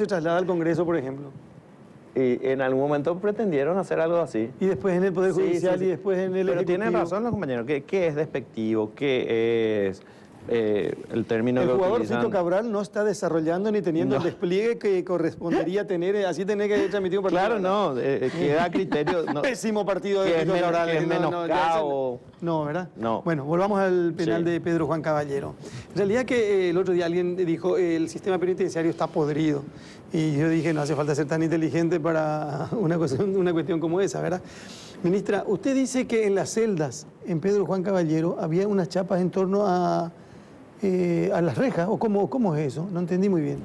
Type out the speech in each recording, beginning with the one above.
se traslada al Congreso, por ejemplo. Y en algún momento pretendieron hacer algo así. Y después en el Poder Sí, Judicial sí, sí. y después en el Pero Ejecutivo. tienen razón los compañeros. ¿Qué es despectivo? ¿Qué es el término El que jugador utilizan? Fito Cabral no está desarrollando ni teniendo el despliegue que correspondería tener, así tener que haber transmitido un partido. Claro, no, queda a criterio. No, Pésimo partido de que Fito es Cabral. que es No, menoscabo. no, ¿verdad? No. Bueno, volvamos al penal Sí. de Pedro Juan Caballero. En realidad que el otro día alguien dijo el sistema penitenciario está podrido. Y yo dije, no hace falta ser tan inteligente para una cuestión como esa, ¿verdad? Ministra, usted dice que en las celdas, en Pedro Juan Caballero, había unas chapas en torno a las rejas, o cómo es eso, no entendí muy bien.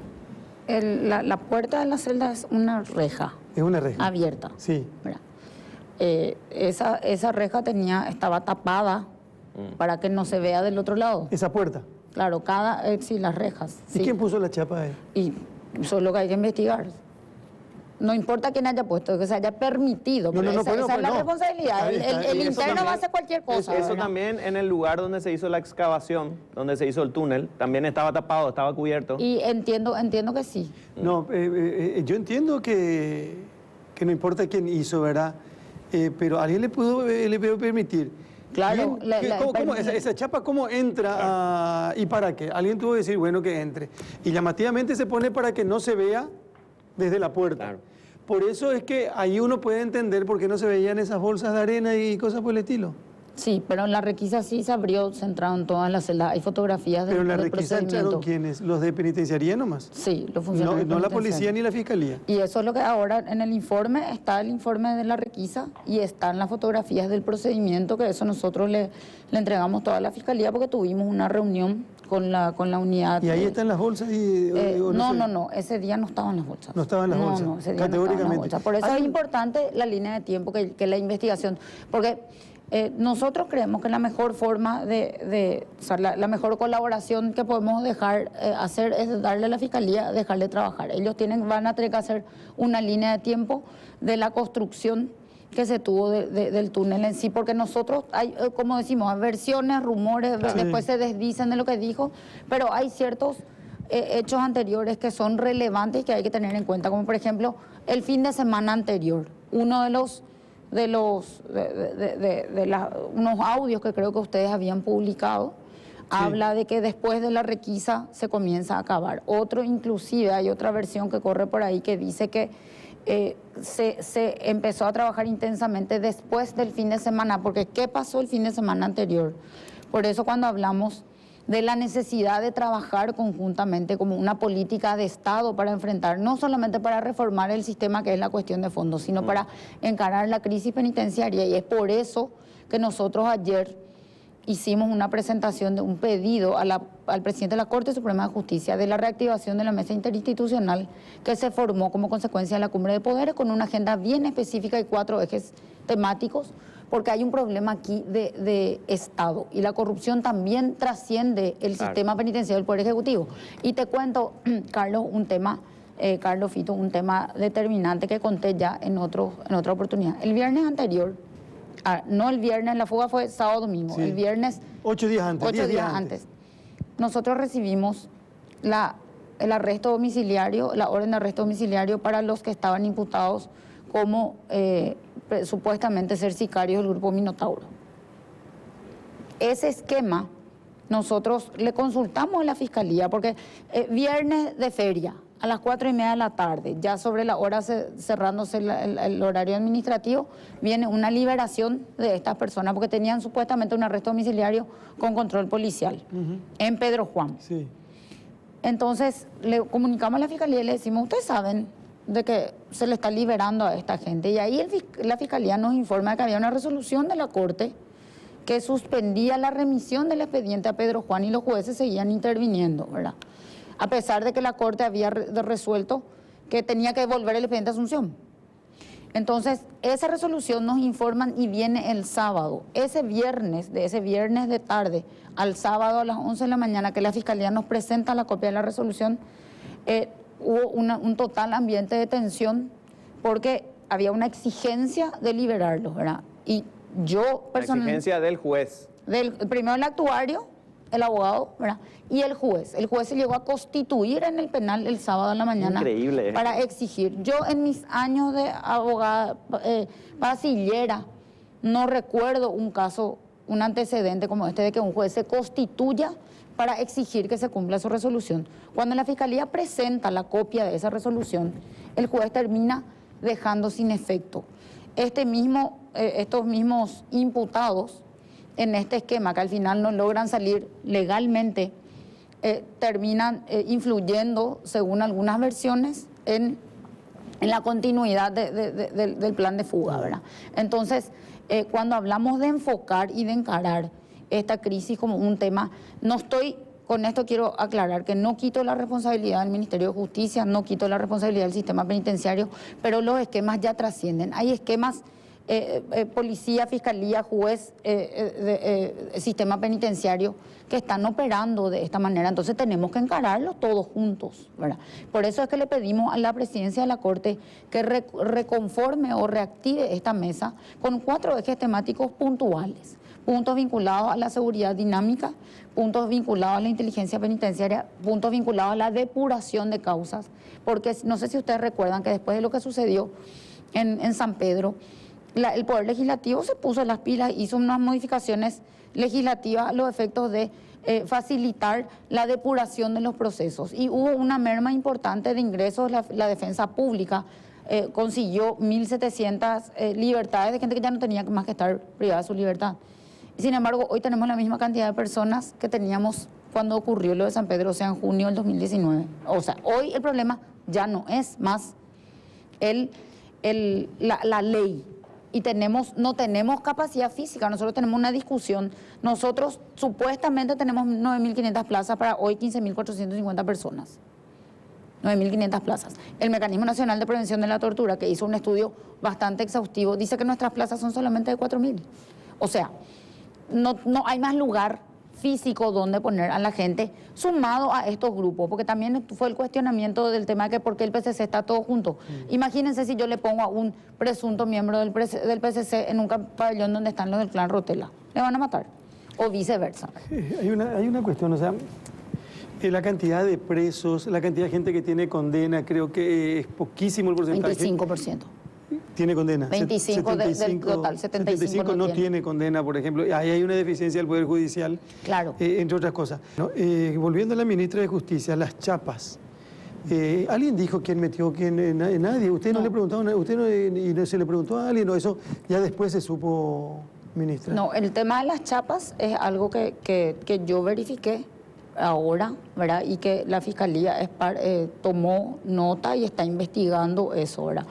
La puerta de la celda es una reja Es una reja. abierta. Sí. ¿Verdad? Esa reja estaba tapada para que no se vea del otro lado. Esa puerta. Claro, sí, las rejas. ¿Y Sí. quién puso la chapa ahí? Y eso es lo que hay que investigar. No importa quién haya puesto, que se haya permitido. No, pero no, esa, pues esa es la no. responsabilidad. Ahí está, El y eso interno también- va a hacer cualquier cosa. Eso ¿verdad? también en el lugar donde se hizo la excavación, donde se hizo el túnel, también estaba tapado, estaba cubierto. Y entiendo que sí. No, yo entiendo que no importa quién hizo, ¿verdad? Pero alguien le pudo permitir. Claro, ¿Cómo esa chapa cómo entra y para qué? Alguien tuvo que decir, bueno, que entre. Y llamativamente se pone para que no se vea desde la puerta. Claro. Por eso es que ahí uno puede entender por qué no se veían esas bolsas de arena y cosas por el estilo. Sí, pero en la requisa sí se abrió, se entraron todas las celdas. Hay fotografías Pero en la del requisa entraron procedimiento. ¿quiénes? ¿Los de penitenciaría nomás? Sí, los No, funcionarios no la penitenciarios. policía ni la fiscalía. Y eso es lo que ahora en el informe está el informe de la requisa y están las fotografías del procedimiento, que eso nosotros le entregamos toda la fiscalía porque tuvimos una reunión con la unidad. ¿Y ahí están las bolsas? No, ese día no estaban las bolsas. No estaban las bolsas, No, ese día no estaban las categóricamente. bolsas. Por eso Hay es un- importante la línea de tiempo que la investigación, porque nosotros creemos que la mejor forma o sea, la mejor colaboración que podemos hacer es darle a la fiscalía, dejarle trabajar. Ellos van a tener que hacer una línea de tiempo de la construcción que se tuvo del túnel en sí, porque nosotros hay, como decimos, versiones, rumores, Sí. después se desdicen de lo que dijo, pero hay ciertos hechos anteriores que son relevantes y que hay que tener en cuenta, como por ejemplo el fin de semana anterior, uno unos audios que creo que ustedes habían publicado, habla de que después de la requisa se comienza a acabar. Otro, inclusive, hay otra versión que corre por ahí que dice que se empezó a trabajar intensamente después del fin de semana, porque ¿qué pasó el fin de semana anterior? Por eso cuando hablamos de la necesidad de trabajar conjuntamente como una política de Estado para enfrentar, no solamente para reformar el sistema, que es la cuestión de fondo, sino para encarar la crisis penitenciaria. Y es por eso que nosotros ayer hicimos una presentación de un pedido al presidente de la Corte Suprema de Justicia de la reactivación de la mesa interinstitucional que se formó como consecuencia de la Cumbre de Poderes con una agenda bien específica y 4 ejes temáticos, porque hay un problema aquí de Estado y la corrupción también trasciende el sistema penitenciario del Poder Ejecutivo. Y te cuento, Carlos, Carlos Fito, un tema determinante que conté ya en otra oportunidad. El viernes anterior, no el viernes, la fuga fue sábado-domingo, Sí. el viernes 8 días antes. 8 días antes. Nosotros recibimos el arresto domiciliario, la orden de arresto domiciliario para los que estaban imputados como supuestamente ser sicarios del grupo Minotauro. Ese esquema nosotros le consultamos a la fiscalía porque viernes de feria a las 4:30 de la tarde, ya sobre la hora cerrándose el horario administrativo, viene una liberación de estas personas porque tenían supuestamente un arresto domiciliario con control policial en Pedro Juan. Sí. Entonces le comunicamos a la fiscalía y le decimos, ustedes saben de que se le está liberando a esta gente. Y ahí la fiscalía nos informa de que había una resolución de la Corte que suspendía la remisión del expediente a Pedro Juan y los jueces seguían interviniendo, ¿verdad? A pesar de que la Corte había resuelto que tenía que devolver el expediente de Asunción. Entonces, esa resolución nos informan y viene el sábado. De ese viernes de tarde al sábado a las 11 de la mañana que la Fiscalía nos presenta la copia de la resolución, hubo un total ambiente de tensión porque había una exigencia de liberarlos, ¿verdad? Y yo La personalmente... exigencia del juez. Primero el actuario el abogado, ¿verdad? Y el juez. El juez se llegó a constituir en el penal el sábado en la mañana. Increíble. Para exigir. Yo en mis años de abogada pasillera no recuerdo un caso, un antecedente como este de que un juez se constituya para exigir que se cumpla su resolución. Cuando la Fiscalía presenta la copia de esa resolución, el juez termina dejando sin efecto. Estos mismos imputados en este esquema, que al final no logran salir legalmente, terminan influyendo, según algunas versiones, en la continuidad del plan de fuga, ¿verdad? Entonces, cuando hablamos de enfocar y de encarar esta crisis como un tema, con esto quiero aclarar que no quito la responsabilidad del Ministerio de Justicia, no quito la responsabilidad del sistema penitenciario, pero los esquemas ya trascienden. Hay esquemas, policía, fiscalía, juez, sistema penitenciario, que están operando de esta manera. Entonces tenemos que encararlos todos juntos, ¿verdad? Por eso es que le pedimos a la Presidencia de la Corte que reconforme o reactive esta mesa con 4 ejes temáticos puntuales. Puntos vinculados a la seguridad dinámica, puntos vinculados a la inteligencia penitenciaria, puntos vinculados a la depuración de causas, porque no sé si ustedes recuerdan que después de lo que sucedió en San Pedro, el Poder Legislativo se puso las pilas, hizo unas modificaciones legislativas a los efectos de facilitar la depuración de los procesos. Y hubo una merma importante de ingresos, la defensa pública consiguió 1.700 libertades de gente que ya no tenía más que estar privada de su libertad. Sin embargo, hoy tenemos la misma cantidad de personas que teníamos cuando ocurrió lo de San Pedro, o sea, en junio del 2019. O sea, hoy el problema ya no es más la ley. Y no tenemos capacidad física, nosotros tenemos una discusión. Nosotros supuestamente tenemos 9.500 plazas para hoy 15.450 personas. 9.500 plazas. El Mecanismo Nacional de Prevención de la Tortura, que hizo un estudio bastante exhaustivo, dice que nuestras plazas son solamente de 4.000. O sea, no hay más lugar físico donde poner a la gente sumado a estos grupos, porque también fue el cuestionamiento del tema de que por qué el PCC está todo junto. Imagínense si yo le pongo a un presunto miembro del PCC en un pabellón donde están los del clan Rotela, le van a matar, o viceversa. Hay una cuestión, o sea, la cantidad de presos, la cantidad de gente que tiene condena, creo que es poquísimo el porcentaje. 25%. Tiene condena. 25 del total, 75 no tiene condena, por ejemplo. Ahí hay una deficiencia del Poder Judicial, claro. Entre otras cosas, ¿no? Volviendo a la ministra de Justicia, las chapas. ¿Alguien dijo quién metió quién? Nadie. ¿Usted no le preguntó y no se le preguntó a alguien? ¿O eso ya después se supo, ministra? No, el tema de las chapas es algo que yo verifiqué ahora, ¿verdad? Y que la Fiscalía tomó nota y está investigando eso, ¿verdad?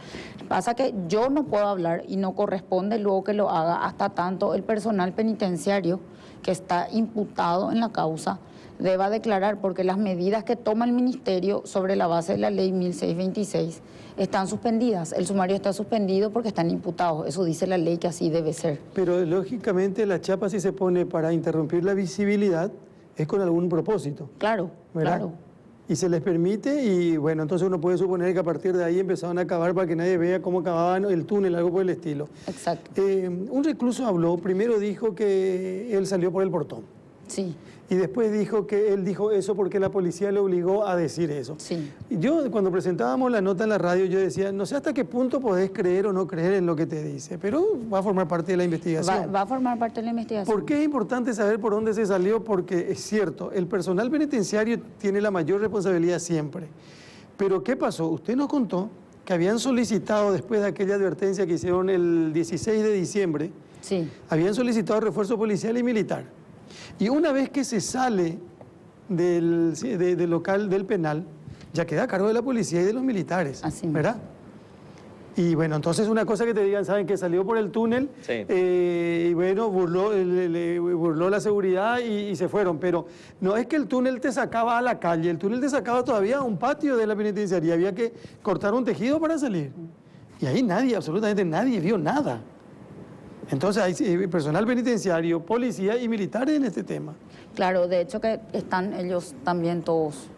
Pasa que yo no puedo hablar y no corresponde luego que lo haga hasta tanto el personal penitenciario que está imputado en la causa deba declarar, porque las medidas que toma el Ministerio sobre la base de la ley 1626 están suspendidas. El sumario está suspendido porque están imputados. Eso dice la ley que así debe ser. Pero lógicamente la chapa, si se pone para interrumpir la visibilidad, es con algún propósito. Claro, ¿verdad? Claro. Y se les permite, y bueno, entonces uno puede suponer que a partir de ahí empezaron a cavar para que nadie vea cómo cavaban el túnel, algo por el estilo. Exacto. Un recluso habló, primero dijo que él salió por el portón. Sí. Y después dijo que él dijo eso porque la policía le obligó a decir eso. Sí. Yo, cuando presentábamos la nota en la radio, yo decía, no sé hasta qué punto podés creer o no creer en lo que te dice, pero va a formar parte de la investigación. Va a formar parte de la investigación. ¿Por qué es importante saber por dónde se salió? Porque es cierto, el personal penitenciario tiene la mayor responsabilidad siempre. Pero ¿qué pasó? Usted nos contó que habían solicitado, después de aquella advertencia que hicieron el 16 de diciembre, sí, habían solicitado refuerzo policial y militar. Y una vez que se sale del local del penal, ya queda a cargo de la policía y de los militares, así, ¿verdad? Y bueno, entonces una cosa que te digan, saben que salió por el túnel, sí, y bueno, burló la seguridad y se fueron. Pero no es que el túnel te sacaba a la calle, el túnel te sacaba todavía a un patio de la penitenciaría, había que cortar un tejido para salir. Y ahí nadie, absolutamente nadie vio nada. Entonces hay personal penitenciario, policía y militares en este tema. Claro, de hecho que están ellos también todos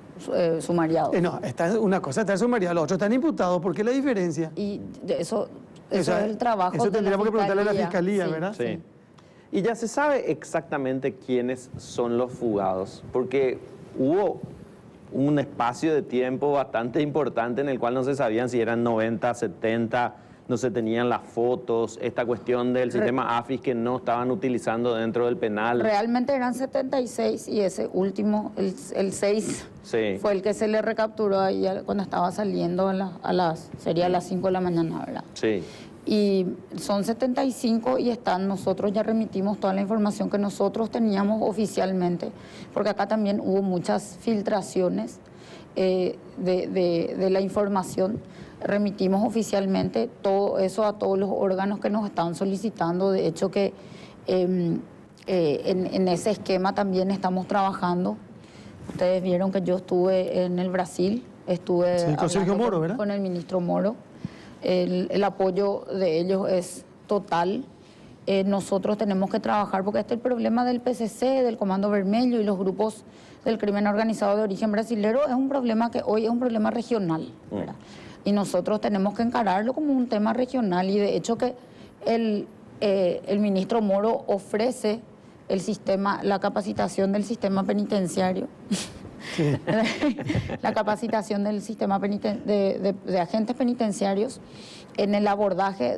sumariados. No, una cosa está sumariada, los otros están imputados. ¿Por qué la diferencia? Y eso es el trabajo eso de la tendríamos que preguntarle a la Fiscalía, Fiscalía, sí, ¿verdad? Sí. Y ya se sabe exactamente quiénes son los fugados, porque hubo un espacio de tiempo bastante importante en el cual no se sabían si eran 90, 70, no se tenían las fotos, esta cuestión del sistema AFIS que no estaban utilizando dentro del penal. Realmente eran 76 y ese último, el 6, Sí. fue el que se le recapturó ahí cuando estaba saliendo sería a las 5 de la mañana, ¿verdad? Sí. Y son 75 y nosotros ya remitimos toda la información que nosotros teníamos oficialmente, porque acá también hubo muchas filtraciones de la información. Remitimos oficialmente todo eso a todos los órganos que nos estaban solicitando. De hecho que en ese esquema también estamos trabajando. Ustedes vieron que yo estuve en el Brasil, estuve con Sergio Moro, ¿verdad? Con el ministro Moro. El apoyo de ellos es total. Nosotros tenemos que trabajar, porque este es el problema del PCC, del Comando Vermelho y los grupos del crimen organizado de origen brasilero, es un problema que hoy es un problema regional, ¿verdad? Y nosotros tenemos que encararlo como un tema regional, y de hecho que el ministro Moro ofrece la capacitación del sistema penitenciario. Sí. La capacitación del sistema de agentes penitenciarios en el abordaje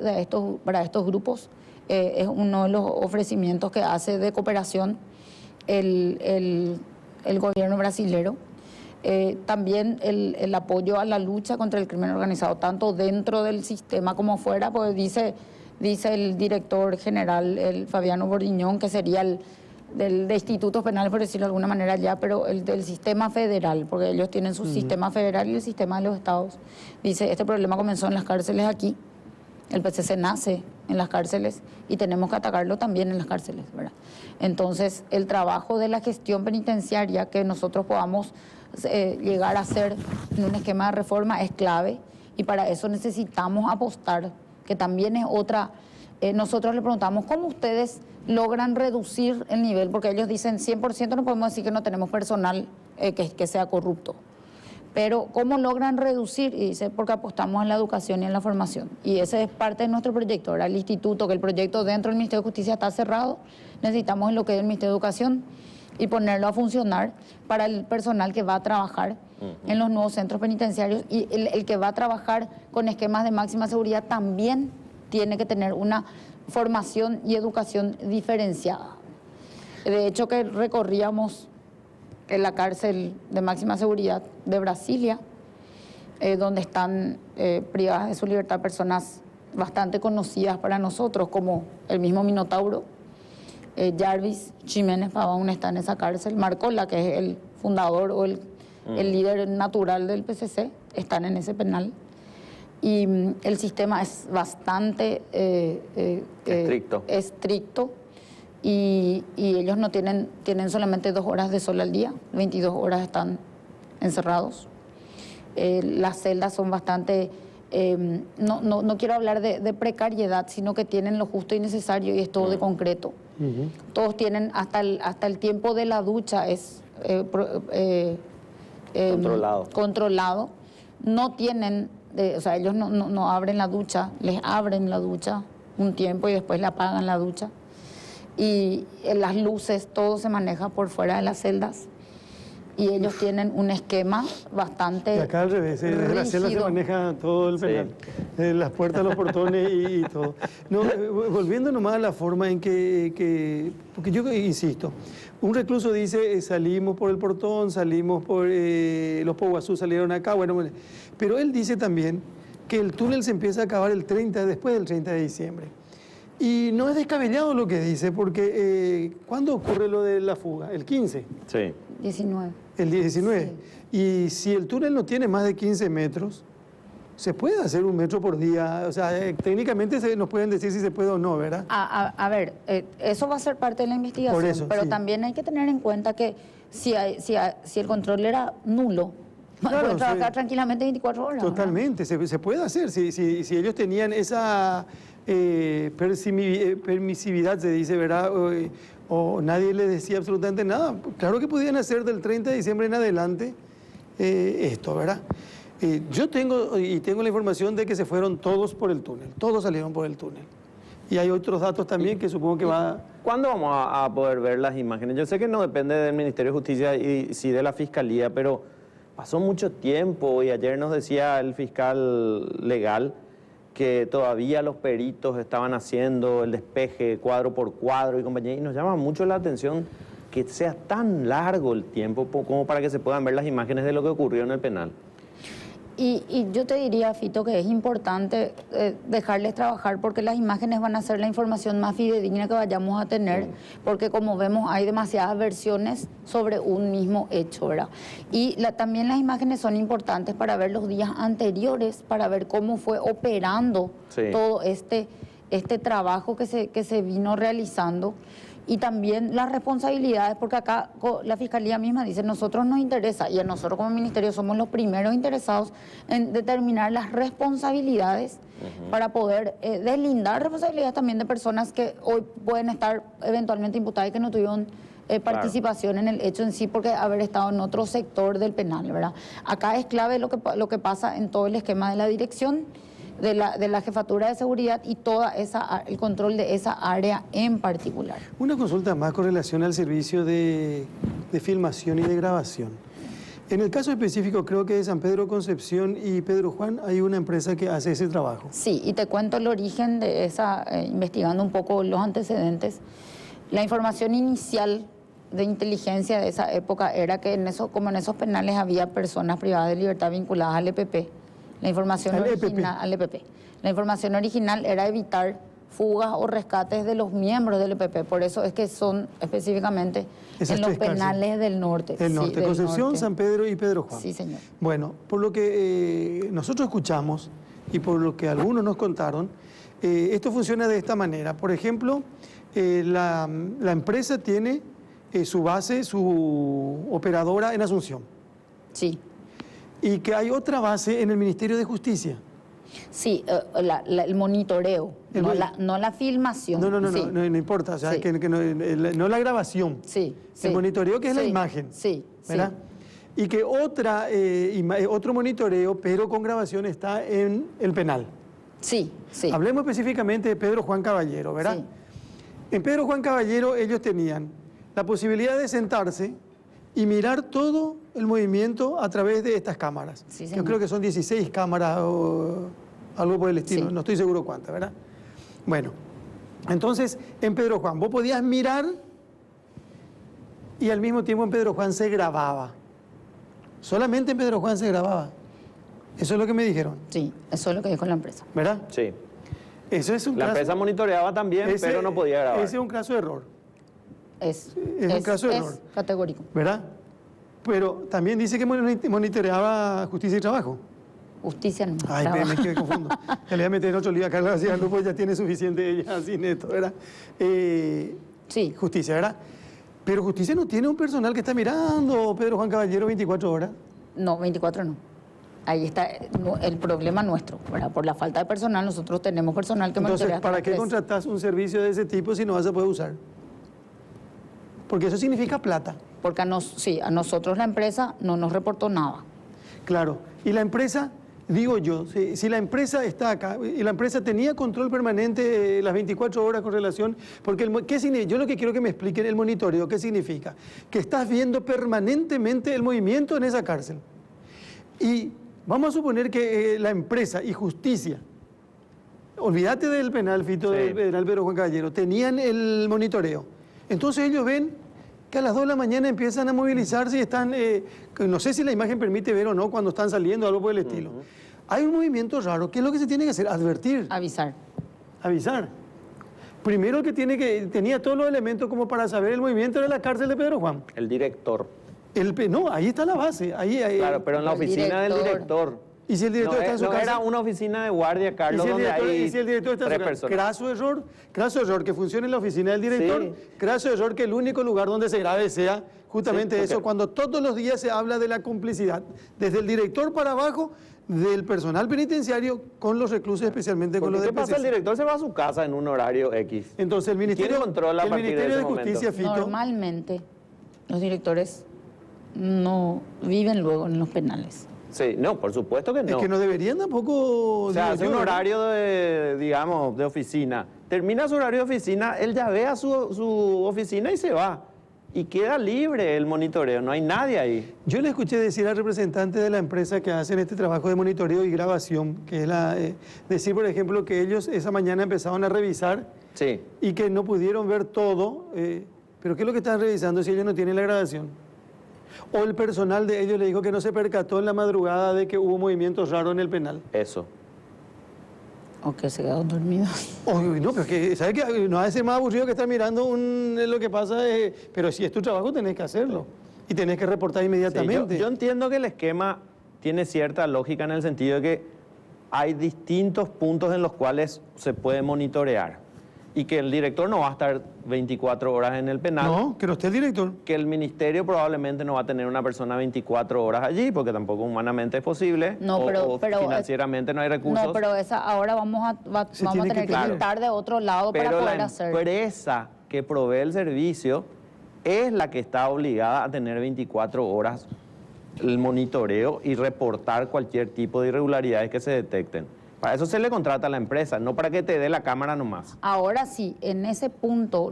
para estos grupos es uno de los ofrecimientos que hace de cooperación el gobierno brasilero. También el apoyo a la lucha contra el crimen organizado, tanto dentro del sistema como fuera, pues dice el director general, el Fabiano Bordiñón, que sería de institutos penales, por decirlo de alguna manera ya, pero el del sistema federal, porque ellos tienen su sistema federal y el sistema de los estados. Dice, este problema comenzó en las cárceles aquí, el PCC nace en las cárceles y tenemos que atacarlo también en las cárceles, ¿verdad? Entonces, el trabajo de la gestión penitenciaria que nosotros podamos llegar a hacer en un esquema de reforma es clave, y para eso necesitamos apostar, que también es otra. Nosotros le preguntamos, ¿cómo ustedes logran reducir el nivel? Porque ellos dicen 100%, no podemos decir que no tenemos personal que sea corrupto. Pero ¿cómo logran reducir? Y dice, porque apostamos en la educación y en la formación. Y ese es parte de nuestro proyecto. Ahora el instituto, que el proyecto dentro del Ministerio de Justicia está cerrado, necesitamos en lo que es el Ministerio de Educación y ponerlo a funcionar para el personal que va a trabajar en los nuevos centros penitenciarios. Y el que va a trabajar con esquemas de máxima seguridad también tiene que tener una formación y educación diferenciada. De hecho, que recorríamos en la cárcel de máxima seguridad de Brasilia, donde están privadas de su libertad personas bastante conocidas para nosotros, como el mismo Minotauro, Jarvis Jiménez Pavón está en esa cárcel, Marcola, que es el fundador o el líder natural del PCC, están en ese penal. Y el sistema es bastante estricto y ellos no tienen solamente 2 horas de sol al día, 22 horas están encerrados. Las celdas son bastante, no quiero hablar de precariedad, sino que tienen lo justo y necesario, y es todo de concreto. Todos tienen, hasta el tiempo de la ducha es controlado. No tienen, o sea, ellos no abren la ducha, les abren la ducha un tiempo y después le apagan la ducha. Y las luces, todo se maneja por fuera de las celdas. Y ellos tienen un esquema bastante. Y acá al revés, en la celda se maneja todo el penal. Sí. Las puertas, los portones y todo. No, volviendo nomás a la forma en que porque yo insisto, un recluso dice, salimos por el portón, salimos por los Poguazú salieron acá, bueno, pero él dice también que el túnel se empieza a acabar después del 30 de diciembre. Y no es descabellado lo que dice, porque ¿cuándo ocurre lo de la fuga? ¿El 15? Sí. 19. El 19. Sí. Y si el túnel no tiene más de 15 metros, se puede hacer 1 metro por día. O sea, técnicamente nos pueden decir si se puede o no, ¿verdad? A ver, eso va a ser parte de la investigación, por eso, pero sí. También hay que tener en cuenta que si el control era nulo, claro, pueden trabajar tranquilamente 24 horas. Totalmente, se puede hacer. Si ellos tenían esa permisividad, se dice, ¿verdad? O nadie les decía absolutamente nada. Claro que podían hacer del 30 de diciembre en adelante esto, ¿verdad? Yo tengo la información de que se fueron todos por el túnel, todos salieron por el túnel. Y hay otros datos también que supongo que va... ¿Cuándo vamos a poder ver las imágenes? Yo sé que no depende del Ministerio de Justicia y sí de la Fiscalía, pero pasó mucho tiempo y ayer nos decía el fiscal legal que todavía los peritos estaban haciendo el despeje cuadro por cuadro y compañía, y nos llama mucho la atención que sea tan largo el tiempo como para que se puedan ver las imágenes de lo que ocurrió en el penal. Y yo te diría, Fito, que es importante dejarles trabajar porque las imágenes van a ser la información más fidedigna que vayamos a tener, porque como vemos hay demasiadas versiones sobre un mismo hecho, ¿verdad? Y también las imágenes son importantes para ver los días anteriores, para ver cómo fue operando todo este trabajo que se vino realizando. Y también las responsabilidades, porque acá la Fiscalía misma dice, nosotros nos interesa, y a nosotros como Ministerio somos los primeros interesados en determinar las responsabilidades para poder deslindar responsabilidades también de personas que hoy pueden estar eventualmente imputadas y que no tuvieron participación en el hecho en sí porque haber estado en otro sector del penal, ¿verdad? Acá es clave lo que pasa en todo el esquema de la dirección, de la Jefatura de Seguridad y el control de esa área en particular. Una consulta más con relación al servicio de filmación y de grabación. En el caso específico, creo que de San Pedro Concepción y Pedro Juan hay una empresa que hace ese trabajo. Sí, y te cuento el origen de esa, investigando un poco los antecedentes. La información inicial de inteligencia de esa época era que como en esos penales había personas privadas de libertad vinculadas al EPP. La información original, al EPP. La información original era evitar fugas o rescates de los miembros del EPP. Por eso es que son específicamente en los penales del norte. Del norte, del Concepción, norte. San Pedro y Pedro Juan. Sí, señor. Bueno, por lo que nosotros escuchamos y por lo que algunos nos contaron, esto funciona de esta manera. Por ejemplo, la empresa tiene su base, su operadora en Asunción. Sí. Y que hay otra base en el Ministerio de Justicia. Sí, el monitoreo, no la filmación. No importa, o sea, no la grabación. Sí. El monitoreo que es la imagen. Sí. ¿Verdad? Y que otro monitoreo, pero con grabación, está en el penal. Sí. Hablemos específicamente de Pedro Juan Caballero, ¿verdad? Sí. En Pedro Juan Caballero ellos tenían la posibilidad de sentarse y mirar todo el movimiento a través de estas cámaras. Sí, yo creo que son 16 cámaras o algo por el estilo, no estoy seguro cuántas, ¿verdad? Bueno, entonces en Pedro Juan vos podías mirar y al mismo tiempo en Pedro Juan se grababa. Solamente en Pedro Juan se grababa. Eso es lo que me dijeron. Sí, eso es lo que dijo la empresa. ¿Verdad? Sí. Eso es un La empresa monitoreaba también, pero no podía grabar. Ese es un caso de error. Es un caso de error. Categórico. ¿Verdad? Pero también dice que monitoreaba Justicia y Trabajo. Justicia no. Ay, me quedé confundo. Ya le voy a meter en otro lío a Carla García Lupo, ya tiene suficiente ella sin esto, ¿verdad? Sí. Justicia, ¿verdad? Pero Justicia no tiene un personal que está mirando, Pedro Juan Caballero, 24 horas. No, 24 no. Ahí está el problema nuestro, ¿verdad? Por la falta de personal, nosotros tenemos personal que monitorea. Entonces, ¿para qué contratás un servicio de ese tipo si no vas a poder usar? Porque eso significa plata. Porque a nosotros la empresa no nos reportó nada. Claro. Y la empresa, digo yo, si la empresa está acá, y la empresa tenía control permanente las 24 horas con relación, porque yo lo que quiero que me expliquen el monitoreo, ¿qué significa? Que estás viendo permanentemente el movimiento en esa cárcel. Y vamos a suponer que la empresa y Justicia, olvídate del penal, Fito, del penal Pedro Juan Caballero, tenían el monitoreo. Entonces ellos ven que a las 2 de la mañana empiezan a movilizarse y están, no sé si la imagen permite ver o no cuando están saliendo, algo por el estilo. Hay un movimiento raro. ¿Qué es lo que se tiene que hacer? Advertir. Avisar. Primero el que tenía todos los elementos como para saber el movimiento de la cárcel de Pedro Juan. El director. No, ahí está la base. Claro, pero en la oficina del director. ¿Y si el director está en su casa? Era una oficina de guardia, Carlos, donde hay si el director está en su casa? Craso error que funcione en la oficina del director. Sí. Craso error que el único lugar donde se grabe sea justamente eso, cuando todos los días se habla de la complicidad, desde el director para abajo, del personal penitenciario con los reclusos, especialmente con los de ¿Qué pasa? El director se va a su casa en un horario X. Entonces el Ministerio, ¿Quién controla el Ministerio de Justicia, Fito? Normalmente los directores no viven luego en los penales. Sí, no, por supuesto que no. Es que no deberían tampoco... O sea, hace un horario de, digamos, de oficina. termina su horario de oficina, él ya ve a su oficina y se va. Y queda libre el monitoreo, no hay nadie ahí. Yo le escuché decir al representante de la empresa que hacen este trabajo de monitoreo y grabación, que es decir, por ejemplo, que ellos esa mañana empezaron a revisar Sí. y que no pudieron ver todo, pero ¿qué es lo que están revisando si ellos no tienen la grabación? O el personal de ellos le dijo que no se percató en la madrugada de que hubo movimientos raros en el penal. Eso. O que se quedaron dormidos. Uy, no, pero que, ¿sabes qué? No ha de ser más aburrido que estar mirando lo que pasa, pero si es tu trabajo tenés que hacerlo y tenés que reportar Sí, inmediatamente. yo entiendo que el esquema tiene cierta lógica en el sentido de que hay distintos puntos en los cuales se puede monitorear y que el director no va a estar 24 horas en el penal. No, que no esté el director. Que el ministerio probablemente no va a tener una persona 24 horas allí, porque tampoco humanamente es posible, No, o pero financieramente no hay recursos. No, pero Se ahora vamos a tiene tener que que tener. quitar de otro lado para Pero poder la hacer. empresa que provee el servicio es la que está obligada a tener 24 horas el monitoreo y reportar cualquier tipo de irregularidades que se detecten. Para eso se le contrata a la empresa, no para que te dé la cámara nomás. Ahora sí, en ese punto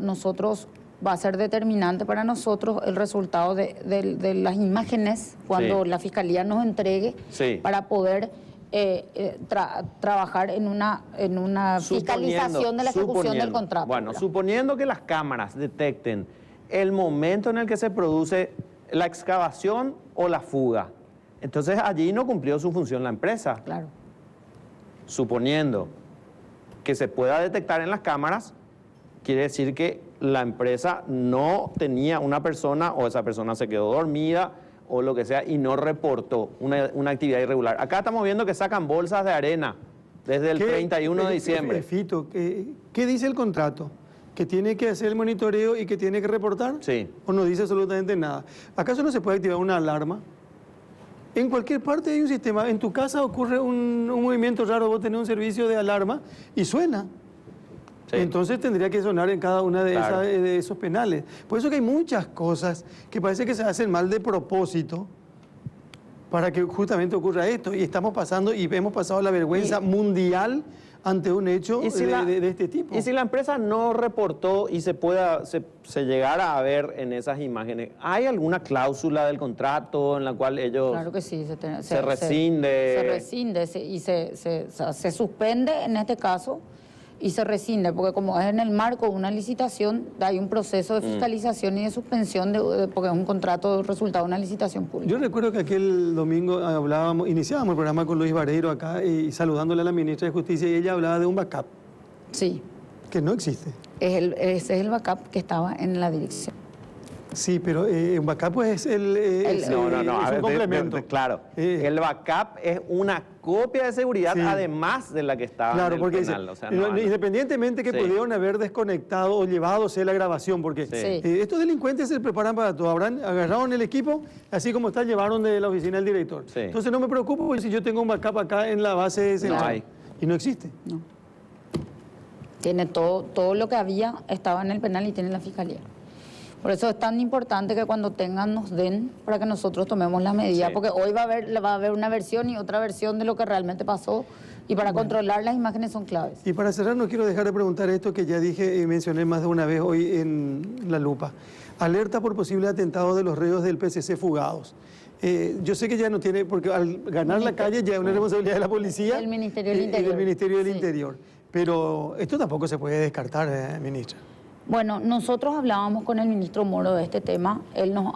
va a ser determinante para nosotros el resultado de las imágenes cuando Sí. la Fiscalía nos entregue Sí. para poder trabajar en una fiscalización de la ejecución del Suponiendo, contrato. Bueno, ¿verdad? suponiendo que las cámaras detecten el momento en el que se produce la excavación o la fuga, entonces allí no cumplió su función la empresa. Claro. Suponiendo que se pueda detectar en las cámaras, quiere decir que la empresa no tenía una persona o esa persona se quedó dormida o lo que sea y no reportó una actividad irregular. Acá estamos viendo que sacan bolsas de arena desde el 31 de diciembre. Fito, ¿qué dice el contrato? ¿Que tiene que hacer el monitoreo y que tiene que reportar? Sí. ¿O no dice absolutamente nada? ¿Acaso no se puede activar una alarma? En cualquier parte hay un sistema. En tu casa ocurre un movimiento raro, vos tenés un servicio de alarma y suena. Sí. Entonces tendría que sonar en cada una Claro. de esos penales. Por eso que hay muchas cosas que parece que se hacen mal de propósito para que justamente ocurra esto. Y estamos pasando y hemos pasado la vergüenza mundial ante un hecho ¿Y si de este tipo. Y si la empresa no reportó y se llegara a ver en esas imágenes, ¿hay alguna cláusula del contrato en la cual ellos... Claro que sí. Se rescinde. Se rescinde y se suspende en este caso y se rescinde, porque como es en el marco de una licitación, hay un proceso de fiscalización y de suspensión porque es un contrato resultado de una licitación pública. Yo recuerdo que aquel domingo iniciábamos el programa con Luis Vareiro acá y saludándole a la ministra de Justicia y ella hablaba de un backup Sí, que no existe. ese es el backup que estaba en la dirección. Sí, pero un backup pues es No, a es un ver, complemento. claro, el backup es una copia de seguridad Sí. además de la que estaba Claro, en el porque penal. dice, O sea, no, independientemente que Sí. pudieron haber desconectado o llevadose la grabación, porque Sí. estos delincuentes se preparan para todo. Agarraron el equipo, así como está, llevaron de la oficina del director. Sí. Entonces no me preocupo porque si yo tengo un backup acá en la base central. hay. Y no existe. No. Tiene todo lo que había, estaba en el penal y tiene la fiscalía. Por eso es tan importante que cuando tengan nos den para que nosotros tomemos las medidas, Sí. porque hoy va a haber una versión y otra versión de lo que realmente pasó y para controlar las imágenes son claves. Y para cerrar, no quiero dejar de preguntar esto que ya dije y mencioné más de una vez hoy en La Lupa. Alerta por posible atentado de los reos del PCC fugados. Yo sé que ya no tiene, porque al ganar la calle ya es una responsabilidad de la policía Del Ministerio del y Interior. del Ministerio del Sí. Interior. Pero esto tampoco se puede descartar, ministra. Bueno, nosotros hablábamos con el ministro Moro de este tema. Él o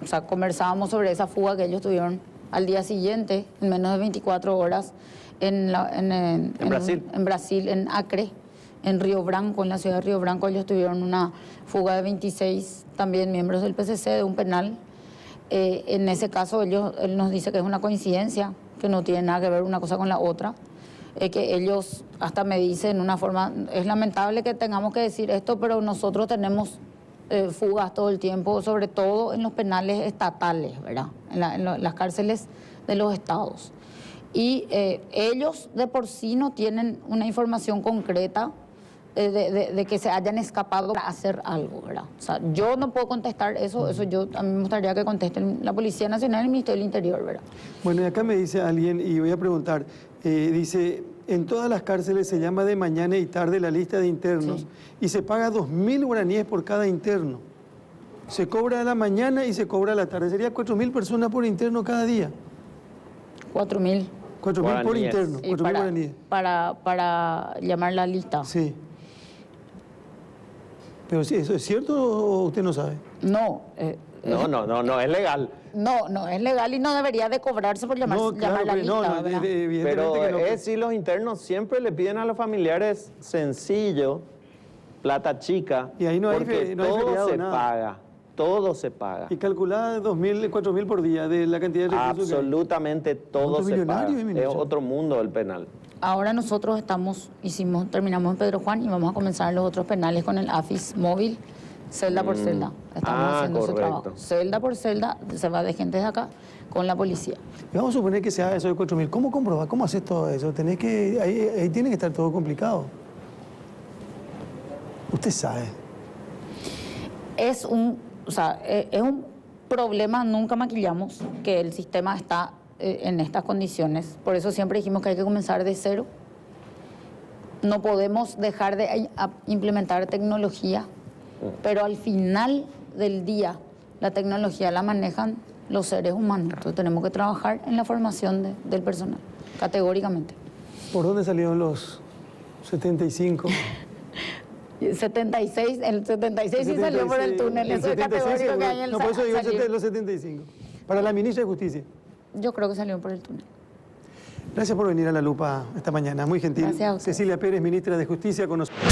sea, conversábamos sobre esa fuga que ellos tuvieron al día siguiente, en menos de 24 horas, en Brasil. En Brasil, en Acre, en Río Branco, en la ciudad de Río Branco. Ellos tuvieron una fuga de 26 también miembros del PCC de un penal. En ese caso, él nos dice que es una coincidencia, que no tiene nada que ver una cosa con la otra. Que ellos hasta me dicen en una forma, es lamentable que tengamos que decir esto, pero nosotros tenemos fugas todo el tiempo, sobre todo en los penales estatales, ¿verdad? En las cárceles de los estados. Y ellos de por sí no tienen una información concreta de que se hayan escapado para hacer algo, ¿verdad? O sea, yo no puedo contestar eso a mí me gustaría que contesten la Policía Nacional y el Ministerio del Interior, ¿verdad? Bueno, y acá me dice alguien, y voy a preguntar, dice, en todas las cárceles se llama de mañana y tarde la lista de internos Sí. y se paga 2.000 guaraníes por cada interno. Se cobra a la mañana y se cobra a la tarde. Sería 4.000 personas por interno cada día. 4.000. 4.000 por Guaraníes. interno, Y 4.000 guaraníes. para llamar la lista. Sí. Pero si ¿eso es cierto o usted no sabe? No, No, es legal. no es legal y no debería de cobrarse por llamar, No, llamar la que lista, no, ¿verdad? evidentemente Pero que no. es si los internos siempre le piden a los familiares sencillo, plata chica, Y ahí no hay porque no hay todo feriado, se nada. paga, todo se paga. Y calculada 2.000, 4.000 por día de la cantidad de recursos que hay. Absolutamente todo Monto se paga. millonario, Es ministro. otro mundo el penal. Ahora nosotros terminamos en Pedro Juan y vamos a comenzar los otros penales con el AFIS móvil, celda por celda. Estamos haciendo ese correcto. trabajo. Celda por celda, se va de gente de acá con la policía. Y vamos a suponer que se haga eso de 4.000. ¿Cómo comprobar? ¿Cómo haces todo eso? Ahí tiene que estar todo complicado. Usted sabe. Es un problema, nunca maquillamos que el sistema está en estas condiciones. Por eso siempre dijimos que hay que comenzar de cero. No podemos dejar de implementar tecnología, pero al final del día la tecnología la manejan los seres humanos. Entonces tenemos que trabajar en la formación del personal, categóricamente. ¿Por dónde salieron los 75? 76, el 76 sí salió por el túnel, eso es 76 categórico que hay en el No, por eso digo salió. los 75. Para la ministra de Justicia. Yo creo que salió por el túnel. Gracias por venir a La Lupa esta mañana. Muy gentil. Gracias a ustedes. Cecilia Pérez, ministra de Justicia, con nosotros.